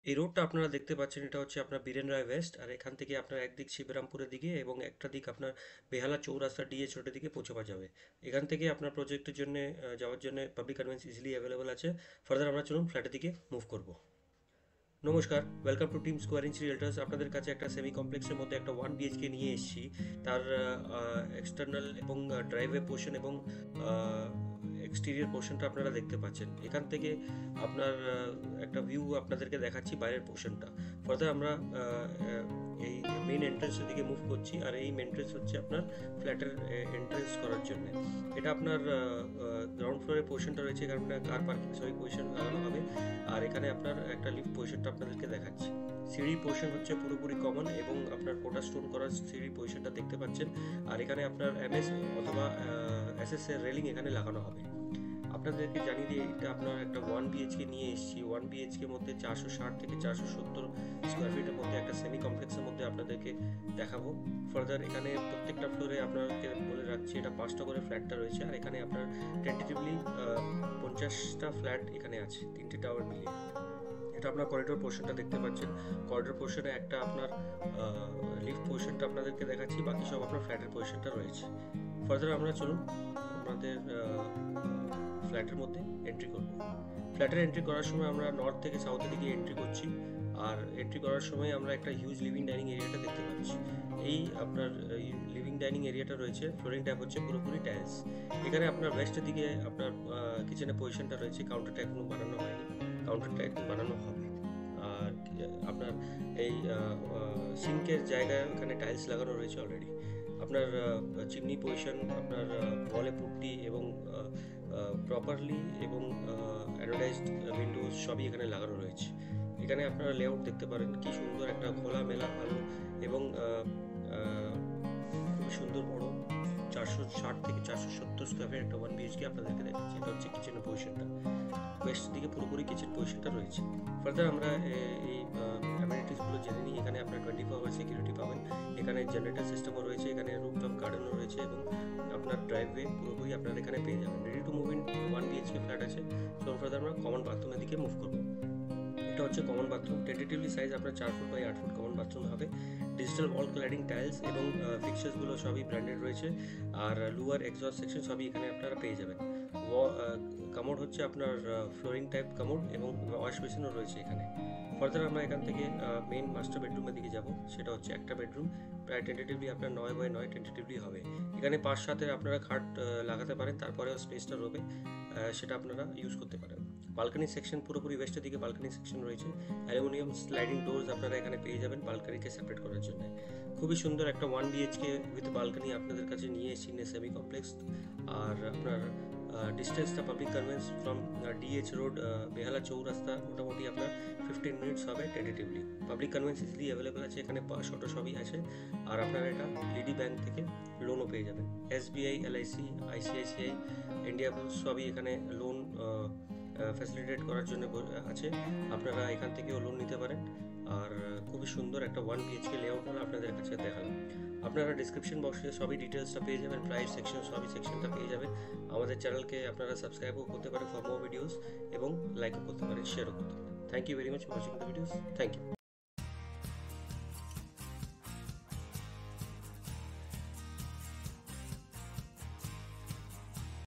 এই রোডটা আপনারা দেখতে পাচ্ছেন, এটা হচ্ছে আপনার বীরেন রায় ওয়েস্ট। আর এখান থেকে আপনার একদিক শিবরামপুরের দিকে এবং একটা দিক আপনার বেহালা চৌরাস্তা ডিএচ রোডের দিকে পৌঁছানো যাবে। এখান থেকে আপনার প্রজেক্টের জন্য যাওয়ার জন্য পাবলিক কনভেন্স ইজিলি অ্যাভেলেবল আছে। ফার্দার আমরা চলুন ফ্ল্যাটের দিকে মুভ করব। নমস্কার, welcome to Team Square Inch Realtors. আপনাদের কাছে একটা সেমি কমপ্লেক্সের মধ্যে একটা 1 BHK নিয়ে এসেছি। তার এক্সটার্নাল এবং ড্রাইভওয়ে পোর্শন এবং এক্সটেরিয়র পোর্শনটা আপনারা দেখতে পাচ্ছেন। এখান থেকে আপনার একটা ভিউ আপনাদেরকে দেখাচ্ছি বাইরের পোর্শনটা। ফার্দার আমরা এই মেন এন্ট্রেন্সের দিকে মুভ করছি। আর এই এন্ট্রেন্স হচ্ছে আপনার ফ্ল্যাটের এন্ট্রেন্স করার জন্য। এটা আপনার গ্রাউন্ড ফ্লোরের পোর্শনটা রয়েছে, এখানে কার পার্কিং সবই পজিশন লাগানো হবে। আর এখানে আপনার একটা লিফট পজিশনটা আপনাদেরকে দেখাচ্ছি। সিঁড়ি পোর্শন হচ্ছে পুরোপুরি কমন এবং আপনার কোটা স্টোন করার সিঁড়ি পজিশনটা দেখতে পাচ্ছেন। আর এখানে আপনার এমএস অথবা এসএস এর রেলিং এখানে লাগানো হবে। আপনাদেরকে জানিয়ে দিয়ে এটা আপনার একটা 1 BHK নিয়ে এসেছি। 1 BHK মধ্যে 460 থেকে 470 স্কোয়ার ফিটের মধ্যে একটা সেমি কমপ্লেক্সের মধ্যে আপনাদেরকে দেখাবো। ফার্দার এখানে প্রত্যেকটা ফ্লোরে আপনাকে বলে রাখছি, এটা 5টা করে ফ্ল্যাটটা রয়েছে। আর এখানে আপনার টেন্টেটিভলি 50টা ফ্ল্যাট এখানে আছে, 3টে টাওয়ার মিলিয়ে। এটা আপনার করিডোর পোর্শনটা দেখতে পাচ্ছেন। করিডোর পোর্শনে একটা আপনার লিফট পোর্শনটা আপনাদেরকে দেখাচ্ছি, বাকি সব আপনার ফ্ল্যাটের পোর্শনটা রয়েছে। ফার্দার আমরা চলুন আপনাদের ফ্ল্যাটের মধ্যে এন্ট্রি করব। ফ্ল্যাটের এন্ট্রি করার সময় আমরা নর্থ থেকে সাউথের দিকে এন্ট্রি করছি। আর এন্ট্রি করার সময় আমরা একটা হিউজ লিভিং ডাইনিং এরিয়াটা দেখতে পাচ্ছি। এই আপনার লিভিং ডাইনিং এরিয়াটা রয়েছে, ফ্লোরিং টাইপ হচ্ছে পুরোপুরি টাইলস। এখানে আপনার ওয়েস্টের দিকে আপনার কিচেনের পজিশনটা রয়েছে। কাউন্টারটা এখনো বানানো হয়নি, কাউন্টারটা একটু বানানো হবে। আর আপনার এই সিঙ্কের জায়গায় ওখানে টাইলস লাগানো রয়েছে অলরেডি। আপনার চিমনি পজিশন, আপনার ওয়ালে পুট্টি এবং প্রপারলি এবং অ্যানোডাইজড উইন্ডোজ সবই এখানে লাগানো রয়েছে। এখানে আপনারা লেআউট দেখতে পারেন, কি সুন্দর একটা খোলামেলা আলো এবং খুব সুন্দর বড় 460 থেকে 470 স্কোয়ার ফিট একটা 1 BHK আপনাদেরকে দেখাচ্ছি। এটা হচ্ছে কিচেনের পজিশনটা, ওয়েস্ট দিকে পুরোপুরি কিচেন পজিশনটা রয়েছে। ফার্দার আমরা এই অ্যামেনিটিসগুলো জেনে নিই। এখানে আপনার 24 আওয়ার সিকিউরিটি পাবেন। এখানে জেনারেটর সিস্টেমও রয়েছে, এখানে রুফটপ গার্ডেনও রয়েছে এবং আপনার ড্রাইভওয়ে পুরোপুরি আপনারা এখানে পেয়ে যাবেন। Ready to move in 1 BHK flat আছে। সো ফার্দার আমরা কমন বাথরুমের দিকে মুভ করবো। এটা হচ্ছে কমন বাথরুম। টেন্টেটিভলি সাইজ আপনার 4 foot by 8 foot common bathroom হবে। ডিজিটাল ওয়াল ক্ল্যাডিং টাইলস এবং ফিক্সার্সগুলো সবই ব্র্যান্ডেড রয়েছে। আর লুয়ার এক্সস্ট সেকশন সবই এখানে আপনারা পেয়ে যাবেন। কামোড হচ্ছে আপনার ফ্লোরিং টাইপ কামোড এবং ওয়াশ বেসিনও রয়েছে এখানে। ফার্দার আমরা এখান থেকে মেইন মাস্টার বেডরুমের দিকে যাব। সেটা হচ্ছে একটা বেডরুম, প্রায় টেন্টেটিভলি আপনার 9 বাই 9 টেন্টেটিভলি হবে। এখানে 5-7 আপনারা খাট লাগাতে পারেন, তারপরেও স্পেসটা রবে, সেটা আপনারা ইউজ করতে পারেন। বালকানি সেকশন পুরোপুরি ওয়েস্টের দিকে বালকানি সেকশন রয়েছে। অ্যালুমিনিয়াম স্লাইডিং ডোরস আপনারা এখানে পেয়ে যাবেন বালকানিকে সেপারেট করার জন্য। খুবই সুন্দর একটা 1 BHK উইথ বালকানি আপনাদের কাছে নিয়ে এসেছি ইন এ সেমি কমপ্লেক্স। আর আপনার ডিস্টেন্সটা public convince from DH road বেহালা চৌরাস্তা মোটামুটি আপনার 15 মিনিটস হবে tentatively. Public conveyance easily available আছে, এখানে বাস অটো সবই আছে। আর আপনারা এটা লিডি ব্যাংক থেকে লোনও পেয়ে যাবেন। SBI, LIC, ICICI, India bull's সবই এখানে লোন ফ্যাসিলিটেট করার জন্য আছে। আপনারা এখান থেকেও লোন নিতে পারেন। আর খুবই সুন্দর একটা 1 BHK লেআউট হলো আপনাদের কাছে দেখালাম। আপনারা ডিসক্রিপশন বক্সে সবই ডিটেলসটা পেয়ে যাবেন, প্রাইস সেকশন সবই সেকশনটা পেয়ে যাবেন। আমাদের চ্যানেলকে আপনারা সাবস্ক্রাইবও করতে পারেন ফর মোর ভিডিওস এবং লাইকও করতে পারেন, শেয়ারও করতে পারেন। Thank you very much for watching the videos. Thank you.